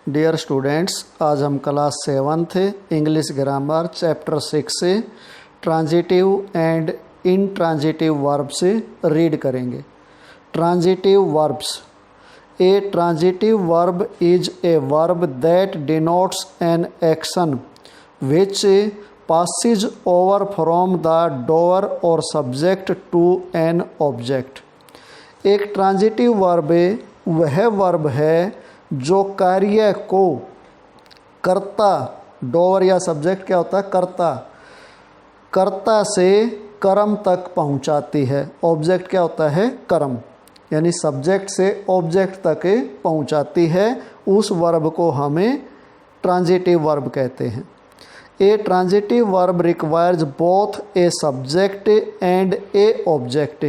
Dear students, आज हम class 7 English grammar chapter 6 से ट्रांजिटिव एंड इनट्रांजिटिव वर्ब से रीड करेंगे। Transitive verbs. A transitive verb is a verb that denotes an action which passes over from the doer or subject to an object। एक transitive verb वह verb है जो कार्य को कर्ता, Dover या सब्जेक्ट क्या होता है, कर्ता से कर्म तक पहुंचाती है। ऑब्जेक्ट क्या होता है, कर्म, यानी सब्जेक्ट से ऑब्जेक्ट तक पहुंचाती है। उस वर्ब को हमें ट्रांजिटिव वर्ब कहते हैं। ए transitive verb requires both a subject and A object.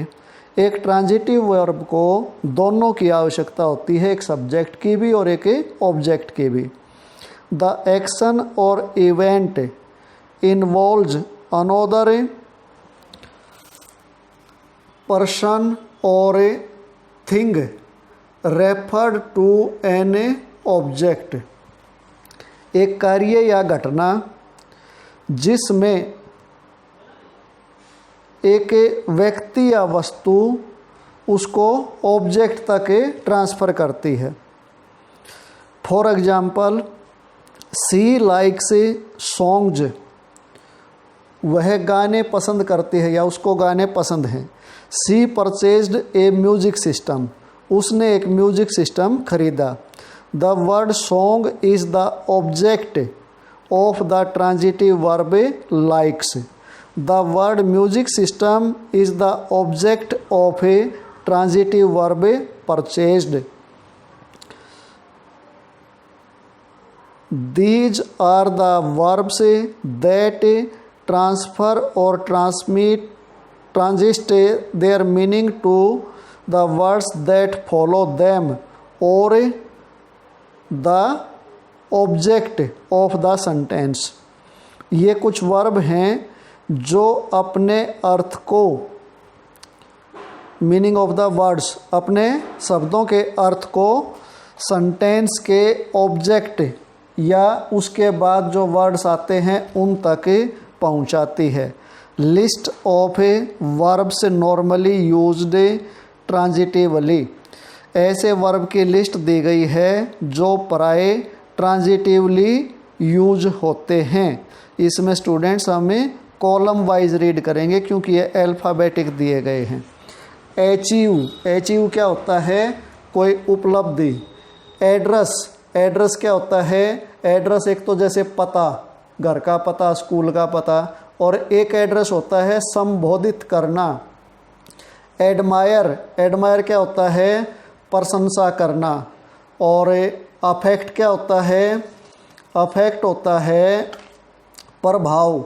एक ट्रांजिटिव वर्ब को दोनों की आवश्यकता होती है, एक सब्जेक्ट की भी और एक ऑब्जेक्ट की भी। द एक्शन और इवेंट इन्वॉल्व्स अनदर पर्सन और thing referred to an object. एक कार्य या घटना जिसमें एक व्यक्ति या वस्तु उसको ऑब्जेक्ट तक ट्रांसफ़र करती है। For example, she likes songs, वह गाने पसंद करती है या उसको गाने पसंद हैं। सी परचेज्ड ए म्यूजिक सिस्टम, उसने एक म्यूजिक सिस्टम खरीदा। The word song is the object of the transitive verb likes। The word music system is the object of a transitive verb purchased। These are the verbs that transfer or transist their meaning to the words that follow them or the object of the sentence. ये कुछ verb हैं जो अपने अर्थ को, meaning of the words, अपने शब्दों के अर्थ को सेंटेंस के ऑब्जेक्ट या उसके बाद जो वर्ड्स आते हैं उन तक पहुंचाती है। List of verbs normally used transitively. ऐसे वर्ब की लिस्ट दी गई है जो प्राय ट्रांजिटिवली यूज होते हैं। इसमें स्टूडेंट्स हमें कॉलम वाइज रीड करेंगे क्योंकि ये अल्फ़ाबेटिक दिए गए हैं। अचीव क्या होता है, कोई उपलब्धि। एड्रेस क्या होता है, एड्रेस एक तो जैसे पता, घर का पता, स्कूल का पता, और एक एड्रेस होता है संबोधित करना। एडमायर क्या होता है, प्रशंसा करना। और अफेक्ट क्या होता है, अफेक्ट होता है प्रभाव।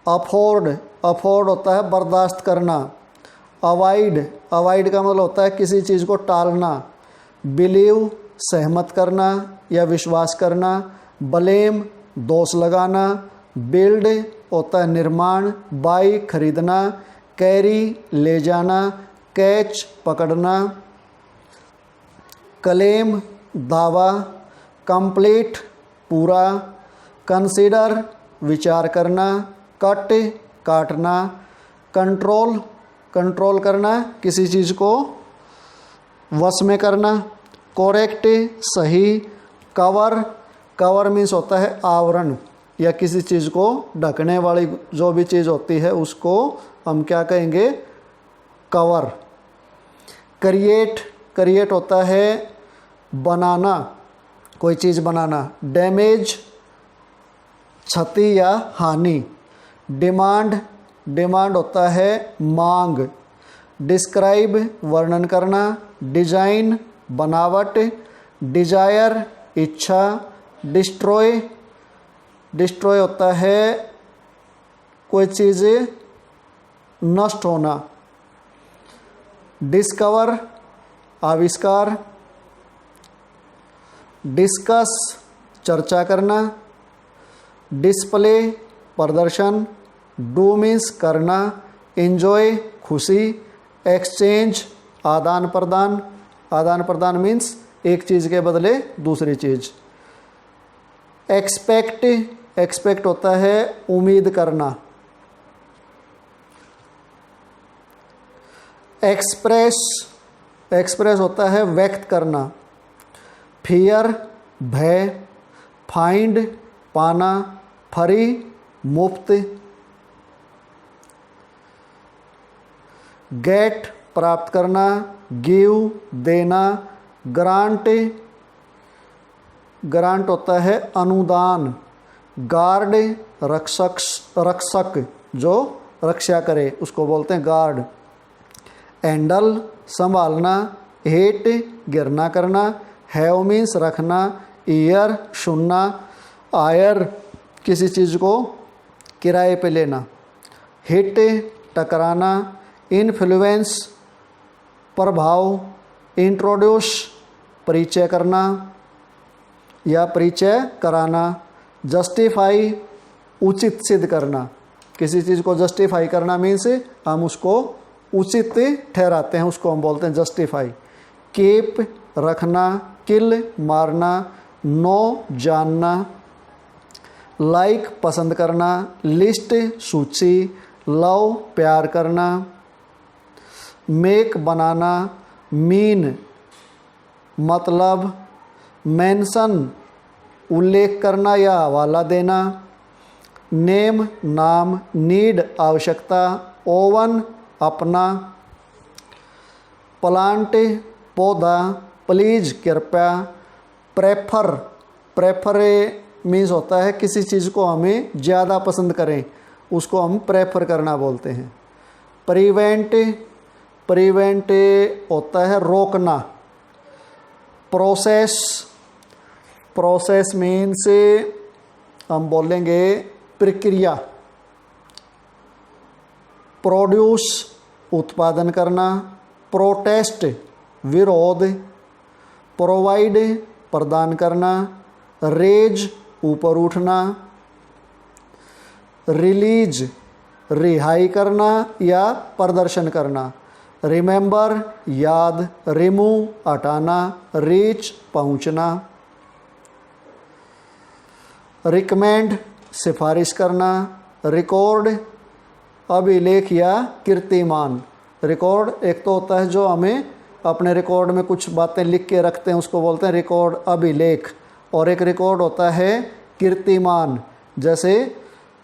अफोर्ड होता है बर्दाश्त करना। अवॉइड का मतलब होता है किसी चीज़ को टालना। बिलीव सहमत करना या विश्वास करना। ब्लेम दोष लगाना। बिल्ड होता है निर्माण। बाई खरीदना। कैरी ले जाना। कैच पकड़ना। क्लेम दावा। कंप्लीट पूरा। कंसीडर विचार करना। कट काटना। कंट्रोल करना किसी चीज़ को वश में करना। करेक्ट सही। कवर मीन्स होता है आवरण या किसी चीज़ को ढकने वाली जो भी चीज़ होती है उसको हम क्या कहेंगे, कवर। क्रिएट होता है बनाना, कोई चीज़ बनाना। डैमेज क्षति या हानि। डिमांड होता है मांग। डिस्क्राइब वर्णन करना। डिजाइन बनावट। डिजायर इच्छा। डिस्ट्रॉय होता है कोई चीज़ नष्ट होना। डिस्कवर आविष्कार। डिस्कस चर्चा करना। डिस्प्ले प्रदर्शन। डू मीन्स करना। एंजॉय खुशी। एक्सचेंज आदान प्रदान। आदान प्रदान मीन्स एक चीज़ के बदले दूसरी चीज़। एक्सपेक्ट, एक्सपेक्ट होता है उम्मीद करना। एक्सप्रेस, एक्सप्रेस होता है व्यक्त करना। फियर, भय। फाइंड, पाना। फ्री, मुफ्त। गेट, प्राप्त करना। गिव, देना। ग्रांट, ग्रांट होता है अनुदान। गार्ड, रक्षक, रक्षक जो रक्षा करे उसको बोलते हैं गार्ड। हैंडल, संभालना। हिट, गिरना करना। हैव मीन्स रखना। ईयर, सुनना। आयर, किसी चीज़ को किराए पे लेना। हिट, टकराना। इन्फ्लुएंस, प्रभाव। इंट्रोड्यूस, परिचय करना या परिचय कराना। जस्टिफाई, उचित सिद्ध करना। किसी चीज़ को जस्टिफाई करना मीन्स हम उसको उचित ठहराते हैं, उसको हम बोलते हैं जस्टिफाई। कीप, रखना। किल, मारना। नो, जानना। लाइक, पसंद करना। लिस्ट, सूची। लव, प्यार करना। मेक, बनाना। मीन, मतलब। मेंशन, उल्लेख करना या हवाला देना। नेम, नाम। नीड, आवश्यकता। ओवन, अपना। प्लांट, पौधा। प्लीज, कृपया। प्रेफर, प्रेफर मीन्स होता है किसी चीज़ को हमें ज़्यादा पसंद करें उसको हम प्रेफर करना बोलते हैं। प्रिवेंट, प्रिवेंट होता है रोकना। प्रोसेस, प्रोसेस मीन्स हम बोलेंगे प्रक्रिया। प्रोड्यूस, उत्पादन करना। प्रोटेस्ट, विरोध। प्रोवाइड, प्रदान करना। रेज, ऊपर उठना। रिलीज, रिहाई करना या प्रदर्शन करना। रिमेंबर, याद। रिमूव, हटाना। रीच, पहुंचना। रिकमेंड, सिफारिश करना। रिकॉर्ड, अभिलेख या कीर्तिमान। रिकॉर्ड एक तो होता है जो हमें अपने रिकॉर्ड में कुछ बातें लिख के रखते हैं उसको बोलते हैं रिकॉर्ड, अभिलेख। और एक रिकॉर्ड होता है कीर्तिमान, जैसे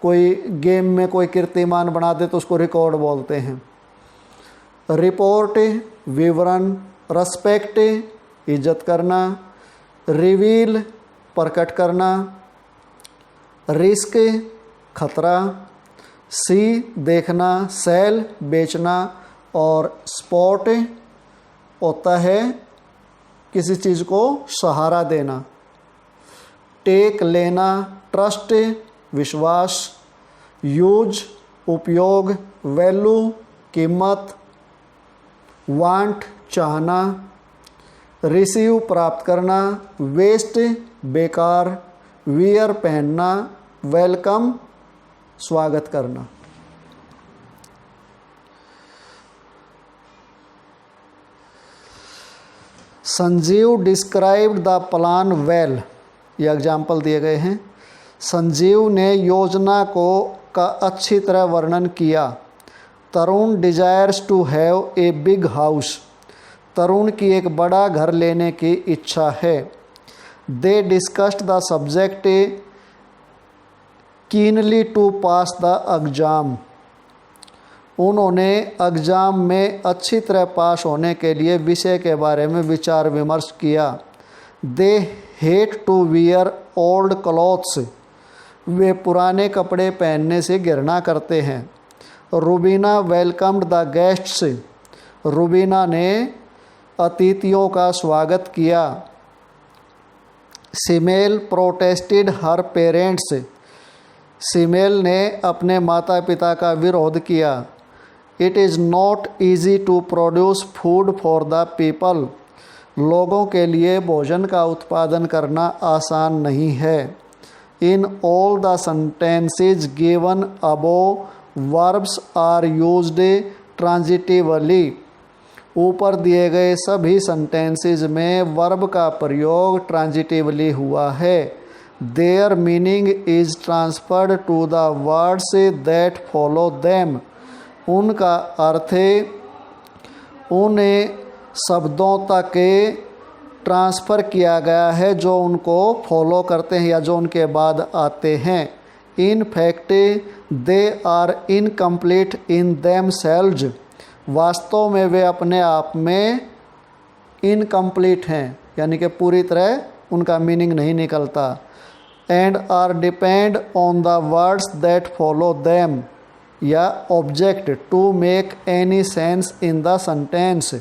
कोई गेम में कोई कीर्तिमान बना दे तो उसको रिकॉर्ड बोलते हैं। रिपोर्ट, विवरण। रेस्पेक्ट, इज्जत करना। रिवील, प्रकट करना। रिस्क, खतरा। सी, देखना। सेल, बेचना। और सपोर्ट होता है किसी चीज़ को सहारा देना। टेक, लेना। ट्रस्ट, विश्वास। यूज, उपयोग। वैल्यू, कीमत। वांट, चाहना। रिसीव, प्राप्त करना। वेस्ट, बेकार। वियर, पहनना। वेलकम, स्वागत करना। Sanjeev described the plan well, ये एग्जाम्पल दिए गए हैं। संजीव ने योजना का अच्छी तरह वर्णन किया। Tarun desires to have a big house, Tarun की एक बड़ा घर लेने की इच्छा है। They discussed the subject keenly to pass the exam, उन्होंने एग्ज़ाम में अच्छी तरह पास होने के लिए विषय के बारे में विचार विमर्श किया। They hate to wear old clothes, वे पुराने कपड़े पहनने से घृणा करते हैं। Rubina welcomed the guests, Rubina ने अतिथियों का स्वागत किया। Simel protested her parents, Simel ने अपने माता पिता का विरोध किया। It is not easy to produce food for the people, लोगों के लिए भोजन का उत्पादन करना आसान नहीं है। In all the sentences given above verbs are used transitively, ऊपर दिए गए सभी सेंटेंसेस में वर्ब का प्रयोग ट्रांजिटिवली हुआ है। Their meaning is transferred to the words that follow them. उनका अर्थ उन्हें शब्दों तक ट्रांसफ़र किया गया है जो उनको फॉलो करते हैं या जो उनके बाद आते हैं। In fact they are incomplete in themselves. वास्तव में वे अपने आप में इनकम्प्लीट हैं, यानी कि पूरी तरह उनका मीनिंग नहीं निकलता। And are depend on the words that follow them या object to make any sense in the sentence.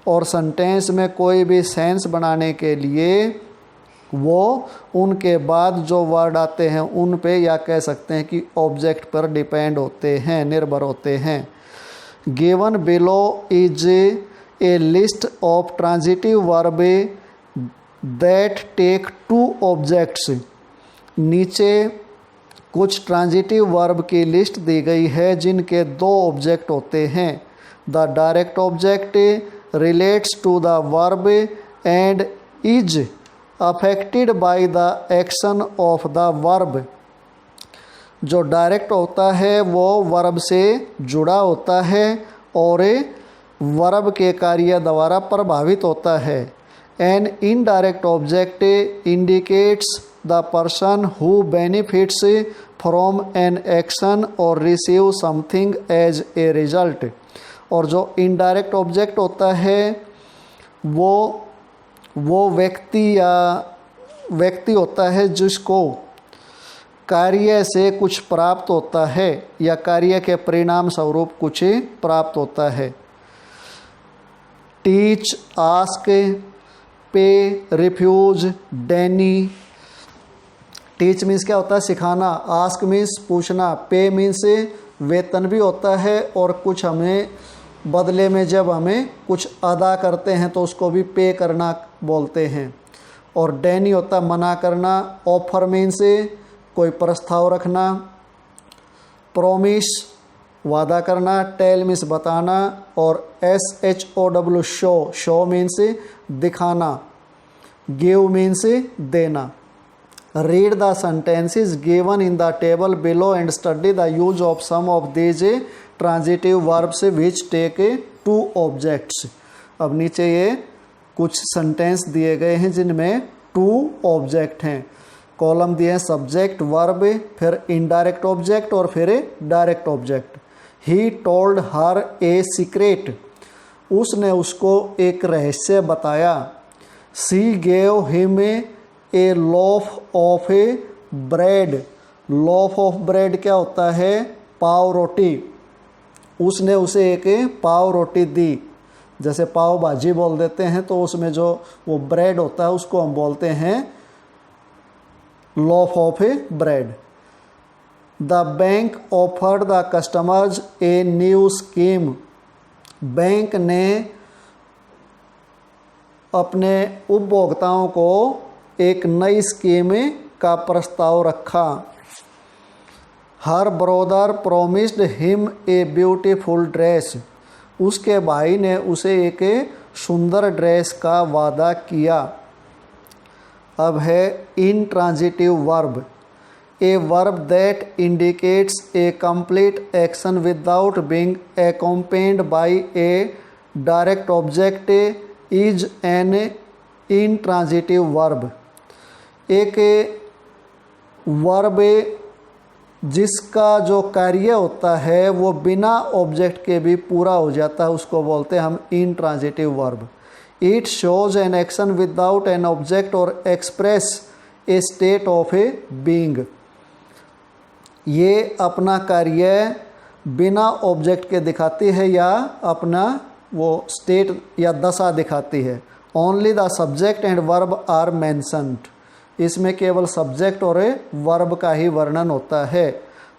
और सेंटेंस में कोई भी सेंस बनाने के लिए वो उनके बाद जो वर्ड आते हैं उन पे या कह सकते हैं कि ऑब्जेक्ट पर डिपेंड होते हैं, निर्भर होते हैं। Given below is a list of transitive verb that take two objects. नीचे कुछ ट्रांजिटिव वर्ब की लिस्ट दी गई है जिनके दो ऑब्जेक्ट होते हैं। The direct object relates to the verb and is affected by the action of the verb. जो डायरेक्ट होता है वो वर्ब से जुड़ा होता है और वर्ब के कार्य द्वारा प्रभावित होता है। An indirect object indicates the person who benefits from an action और receive something as a result. और जो इनडायरेक्ट ऑब्जेक्ट होता है वो व्यक्ति होता है जिसको कार्य से कुछ प्राप्त होता है या कार्य के परिणाम स्वरूप कुछ प्राप्त होता है। टीच, आस्क, पे, रिफ्यूज, डेनी। टीच मीन्स क्या होता है? सिखाना। आस्क मीन्स पूछना। पे मीन्स वेतन भी होता है और कुछ हमें बदले में जब हमें कुछ अदा करते हैं तो उसको भी पे करना बोलते हैं। और डेनी होता है मना करना। ऑफर मीन्स कोई प्रस्ताव रखना। प्रोमिस वादा करना। टेल मीन्स बताना। और SHOW शो मीन्स दिखाना। गिव मीन्स देना। Read the sentences given in the table below and study the use of some of these transitive verbs which take two objects। अब नीचे ये कुछ सेंटेंस दिए गए हैं जिनमें टू ऑब्जेक्ट हैं। कॉलम दिए हैं सब्जेक्ट, वर्ब, फिर इनडायरेक्ट ऑब्जेक्ट और फिर direct object. He told her a secret. उसने उसको एक रहस्य बताया। सी gave him a loaf of A bread. Loaf of bread क्या होता है? पाव रोटी। उसने उसे एक पाव रोटी दी। जैसे पाव भाजी बोल देते हैं तो उसमें जो वो ब्रेड होता है उसको हम बोलते हैं loaf of A bread. The bank offered the customers a new scheme. Bank ने अपने उपभोक्ताओं को एक नई स्कीम का प्रस्ताव रखा। Her brother promised him a beautiful dress. उसके भाई ने उसे एक सुंदर ड्रेस का वादा किया। अब है intransitive verb. A verb that indicates a complete action without being accompanied by a direct object is an intransitive verb. एक वर्ब जिसका जो कार्य होता है वो बिना ऑब्जेक्ट के भी पूरा हो जाता है उसको बोलते हैं हम intransitive verb. It shows an action without an object और express a state of a being. ये अपना कार्य बिना ऑब्जेक्ट के दिखाती है या अपना वो स्टेट या दशा दिखाती है। Only the subject and verb are mentioned. इसमें केवल सब्जेक्ट और वर्ब का ही वर्णन होता है।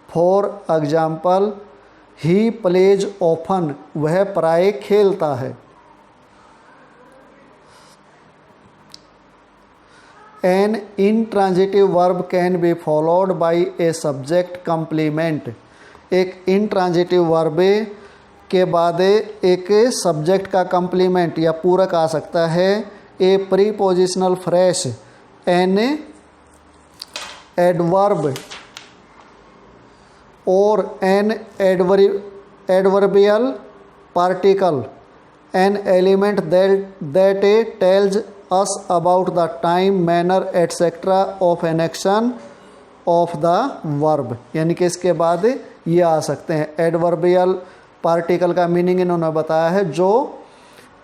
For example, he plays often. वह प्राय खेलता है। An intransitive verb can be followed by a subject complement. एक इनट्रांजिटिव वर्ब के बाद एक सब्जेक्ट का कंप्लीमेंट या पूरक आ सकता है। A prepositional phrase, an adverb और an adverbial particle, an element that tells us about the time, manner, etc. of an action of the verb। यानी कि इसके बाद ये आ सकते हैं। एडवर्बियल पार्टिकल का मीनिंग इन्होंने बताया है, जो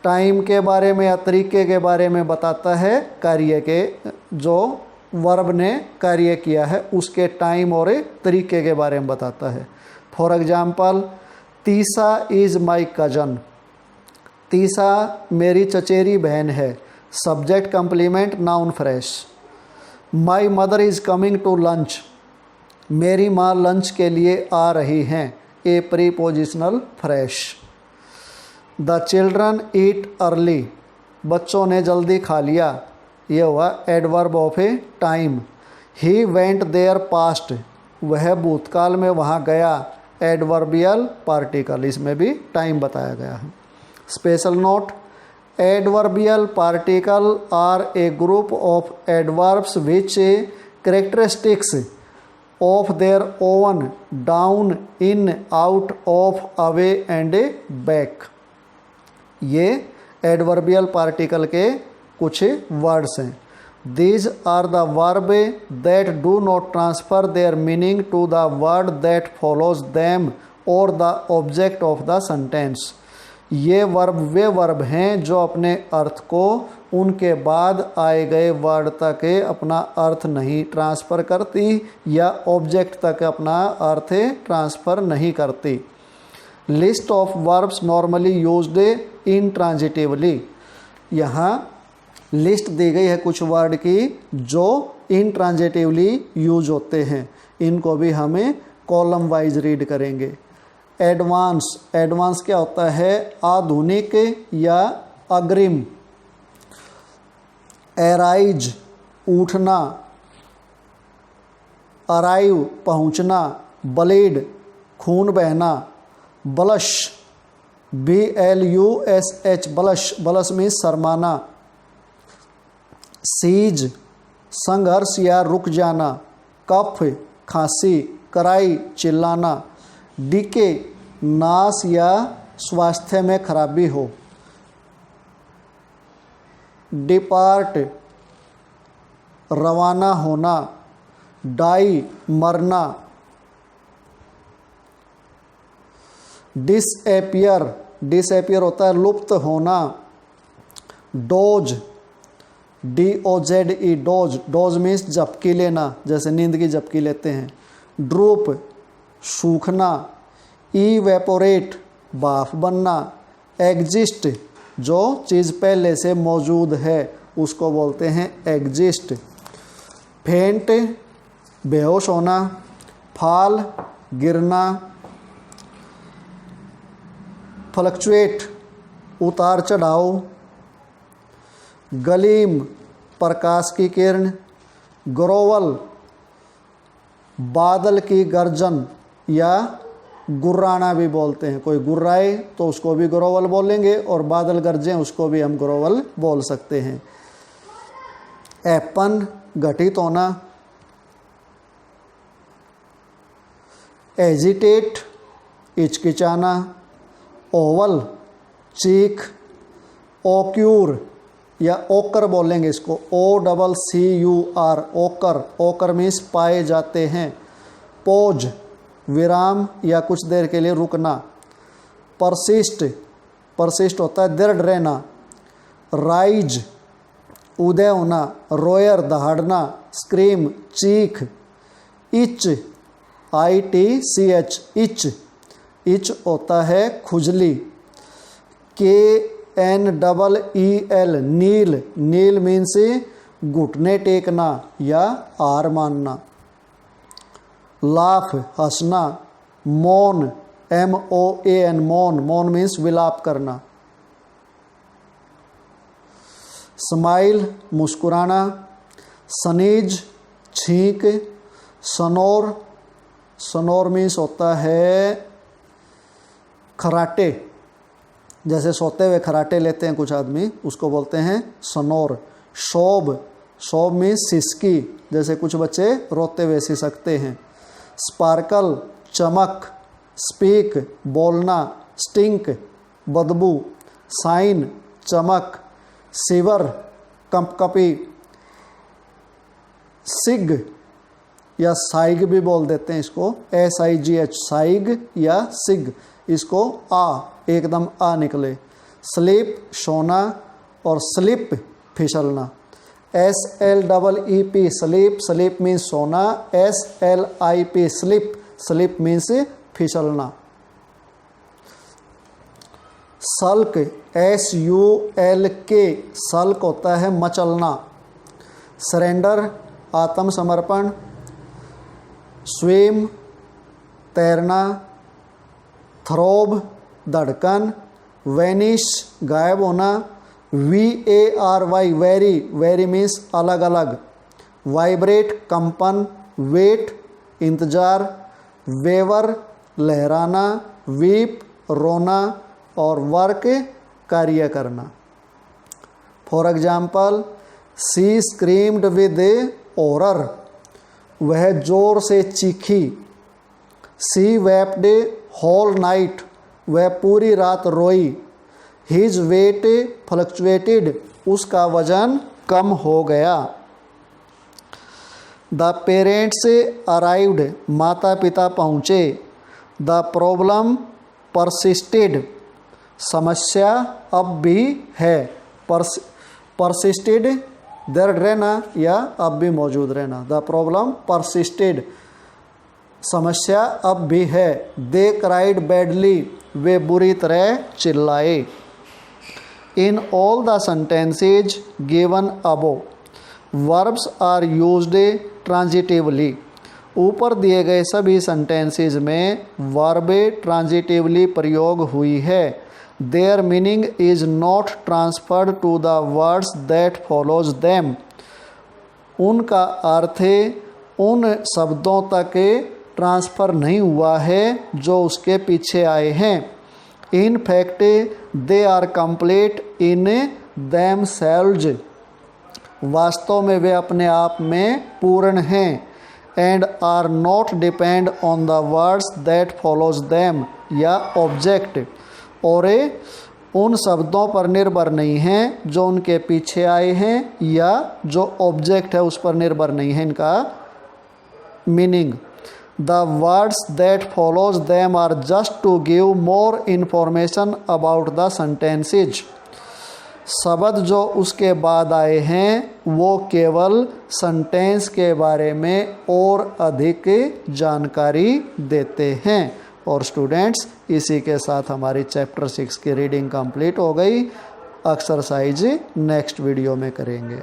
टाइम के बारे में या तरीके के बारे में बताता है, कार्य के, जो वर्ब ने कार्य किया है उसके टाइम और तरीके के बारे में बताता है। For example, Tessa is my cousin, Tessa मेरी चचेरी बहन है। Subject complement noun phrase. My mother is coming to lunch, मेरी माँ लंच के लिए आ रही हैं। A prepositional phrase. The children eat early, बच्चों ने जल्दी खा लिया, ये हुआ adverb of a time. He went there past, वह भूतकाल में वहाँ गया, एडवर्बियल पार्टिकल, इसमें भी टाइम बताया गया है। Special note, adverbial particle are a group of adverbs which characteristics of their own, down, in, out, of, away and back। ये adverbial particle के कुछ words हैं। These are the verbs that do not transfer their meaning to the word that follows them or the object of the sentence। ये verb वे verb हैं जो अपने अर्थ को उनके बाद आए गए वर्ड तक अपना अर्थ नहीं ट्रांसफ़र करती या ऑब्जेक्ट तक अपना अर्थ ट्रांसफ़र नहीं करती। List of verbs normally used intransitively, यहाँ लिस्ट दी गई है कुछ वर्ड की जो इंट्रांजिटिवली यूज होते हैं। इनको भी हमें कॉलम वाइज रीड करेंगे। एडवांस, एडवांस क्या होता है? आधुनिक या अग्रिम। एराइज, उठना। अराइव, पहुंचना। ब्लीड, खून बहना। Blush, BLUSH, blush, blush means शर्माना। सीज, संघर्ष या रुक जाना। कफ, खांसी। कराई, चिल्लाना। डीके, नाश या स्वास्थ्य में खराबी हो। डिपार्ट, रवाना होना। डाई, मरना। डिसएपियर, डिसएपियर होता है लुप्त होना। Dose, DOZE, dose, dose means झपकी लेना, जैसे नींद की झपकी लेते हैं। ड्रूप, सूखना। इवेपोरेट, भाप बनना। एग्जिस्ट, जो चीज़ पहले से मौजूद है उसको बोलते हैं एग्जिस्ट। फेंट, बेहोश होना। फाल, गिरना। फ्लक्चुएट, उतार चढ़ाव। गलीम, प्रकाश की किरण। ग्रोवल, बादल की गर्जन या गुर्राना भी बोलते हैं। कोई गुर्राए तो उसको भी ग्रोवल बोलेंगे और बादल गरजें उसको भी हम ग्रोवल बोल सकते हैं। एपन, घटित होना। एजिटेट, हिचकिचाना। ओवल, चीख। ओक्यूर या ओकर बोलेंगे इसको, OCCUR, ओकर, ओकर मीन्स पाए जाते हैं। पोज, विराम या कुछ देर के लिए रुकना। परसिस्ट, परसिस्ट होता है दृढ़ रहना। राइज, उदय होना। रोयर, दहाड़ना। स्क्रीम, चीख। इच, ITCH, इच, इच होता है खुजली। KNEEL, नील, नील मीन्स घुटने टेकना या हार मानना। लाफ, हंसना। मौन, MOAN, मौन, मौन मीन्स विलाप करना। स्माइल, मुस्कुराना। सनीज, छींक। सनोर, सनोर मीन्स होता है खराटे, जैसे सोते हुए खराटे लेते हैं कुछ आदमी, उसको बोलते हैं सनोर। शोब, शोब मीन्स सिसकी, जैसे कुछ बच्चे रोते हुए सिसकते हैं। स्पार्कल, चमक। स्पीक, बोलना। स्टिंक, बदबू। साइन, चमक। सिवर, कंपकपी। सिग या साइग भी बोल देते हैं इसको, SIGH, साइग या सिग, इसको आ, एकदम आ निकले। स्लीप, सोना, और स्लिप, फिसलना। SLEEP, स्लीप, स्लीप मीन्स सोना। SLIP, स्लिप, स्लिप मीन्स फिसलना। सल्क, SULK, सल्क होता है मचलना। सरेंडर, आत्मसमर्पण। स्विम, तैरना। थ्रोब, धड़कन। वेनिश, गायब होना। VARY, वेरी, वेरी मीन्स अलग अलग। वाइब्रेट, कंपन। वेट, इंतजार। वेवर, लहराना। वीप, रोना, और वर्क, कार्य करना। For example, she screamed with horror, वह जोर से चीखी। शी वेप्ड होल नाइट, वह पूरी रात रोई। हिज वेट फ्लक्चुएटेड, उसका वजन कम हो गया। द पेरेंट्स अराइव्ड, माता पिता पहुँचे। द प्रॉब्लम परसिस्टेड, समस्या अब भी है। परसिस्टेड, दर्द रहना या अब भी मौजूद रहना। द प्रॉब्लम परसिस्टेड, समस्या अब भी है। दे क्राइड बैडली, वे बुरी तरह चिल्लाए। In all the sentences given above, verbs are used transitively, ऊपर दिए गए सभी सेंटेंसेज में वर्ब ट्रांजिटिवली प्रयोग हुई है। Their meaning is not transferred to the words that follows them, उनका अर्थ उन शब्दों तक ट्रांसफ़र नहीं हुआ है जो उसके पीछे आए हैं। In fact they are complete in themselves, वास्तव में वे अपने आप में पूर्ण हैं। And are not depend on the words that follows them, या ऑब्जेक्ट, और उन शब्दों पर निर्भर नहीं हैं जो उनके पीछे आए हैं, या जो ऑब्जेक्ट है उस पर निर्भर नहीं है इनका meaning. The words that follows them are just to give more information about the sentences, शब्द जो उसके बाद आए हैं वो केवल सेंटेंस के बारे में और अधिक जानकारी देते हैं। और स्टूडेंट्स, इसी के साथ हमारी चैप्टर 6 की रीडिंग कंप्लीट हो गई। एक्सरसाइज नेक्स्ट वीडियो में करेंगे।